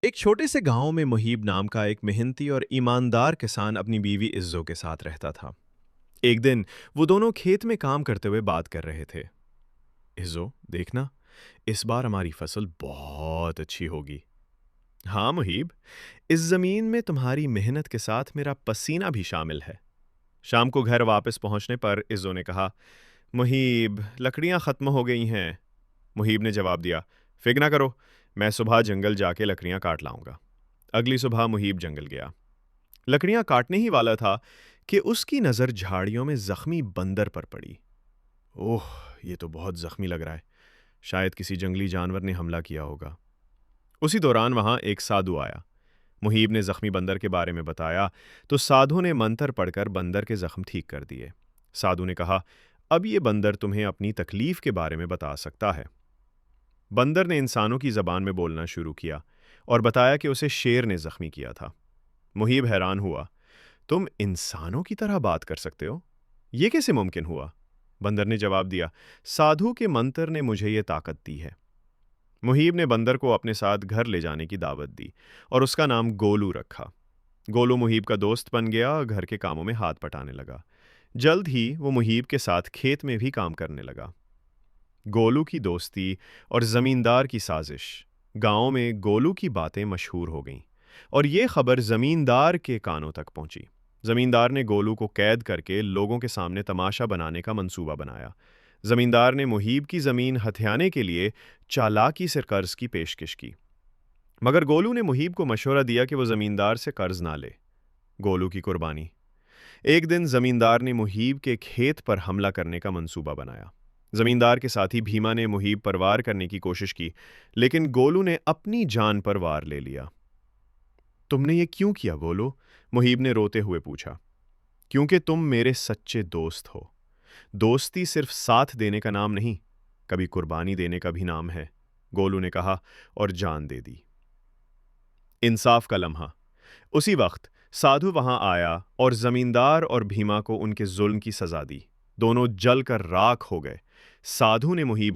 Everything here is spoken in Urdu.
ایک چھوٹے سے گاؤں میں محیب نام کا ایک محنتی اور ایماندار کسان اپنی بیوی عزو کے ساتھ رہتا تھا۔ ایک دن وہ دونوں کھیت میں کام کرتے ہوئے بات کر رہے تھے۔ عزو، دیکھنا، اس بار ہماری فصل بہت اچھی ہوگی۔ ہاں محیب، اس زمین میں تمہاری محنت کے ساتھ میرا پسینہ بھی شامل ہے۔ شام کو گھر واپس پہنچنے پر عزو نے کہا، محیب، لکڑیاں ختم ہو گئی ہیں۔ محیب نے جواب دیا، فکر نہ کرو، میں صبح جنگل جا کے لکڑیاں کاٹ لاؤں گا۔ اگلی صبح محیب جنگل گیا۔ لکڑیاں کاٹنے ہی والا تھا کہ اس کی نظر جھاڑیوں میں زخمی بندر پر پڑی۔ اوہ، یہ تو بہت زخمی لگ رہا ہے، شاید کسی جنگلی جانور نے حملہ کیا ہوگا۔ اسی دوران وہاں ایک سادھو آیا۔ محیب نے زخمی بندر کے بارے میں بتایا تو سادھو نے منتر پڑھ کر بندر کے زخم ٹھیک کر دیے۔ سادھو نے کہا، اب یہ بندر تمہیں اپنی تکلیف کے بارے میں بتا سکتا ہے۔ بندر نے انسانوں کی زبان میں بولنا شروع کیا اور بتایا کہ اسے شیر نے زخمی کیا تھا۔ محیب حیران ہوا، تم انسانوں کی طرح بات کر سکتے ہو؟ یہ کیسے ممکن ہوا؟ بندر نے جواب دیا، سادھو کے منتر نے مجھے یہ طاقت دی ہے۔ محیب نے بندر کو اپنے ساتھ گھر لے جانے کی دعوت دی اور اس کا نام گولو رکھا۔ گولو محیب کا دوست بن گیا اور گھر کے کاموں میں ہاتھ پٹانے لگا۔ جلد ہی وہ محیب کے ساتھ کھیت میں بھی کام کرنے لگا۔ گولو کی دوستی اور زمیندار کی سازش، گاؤں میں گولو کی باتیں مشہور ہو گئیں اور یہ خبر زمیندار کے کانوں تک پہنچی۔ زمیندار نے گولو کو قید کر کے لوگوں کے سامنے تماشا بنانے کا منصوبہ بنایا۔ زمیندار نے محیب کی زمین ہتھیانے کے لیے چالاکی سے قرض کی پیشکش کی، مگر گولو نے محیب کو مشورہ دیا کہ وہ زمیندار سے قرض نہ لے۔ گولو کی قربانی۔ ایک دن زمیندار نے محیب کے کھیت پر حملہ کرنے کا منصوبہ بنایا۔ زمیندار کے ساتھی بھیما نے محیب پر وار کرنے کی کوشش کی، لیکن گولو نے اپنی جان پر وار لے لیا۔ تم نے یہ کیوں کیا گولو؟ محیب نے روتے ہوئے پوچھا۔ کیونکہ تم میرے سچے دوست ہو۔ دوستی صرف ساتھ دینے کا نام نہیں، کبھی قربانی دینے کا بھی نام ہے، گولو نے کہا اور جان دے دی۔ انصاف کا لمحہ۔ اسی وقت سادھو وہاں آیا اور زمیندار اور بھیما کو ان کے ظلم کی سزا دی۔ دونوں جل کر راکھ ہو گئے۔ سادھو نے محیب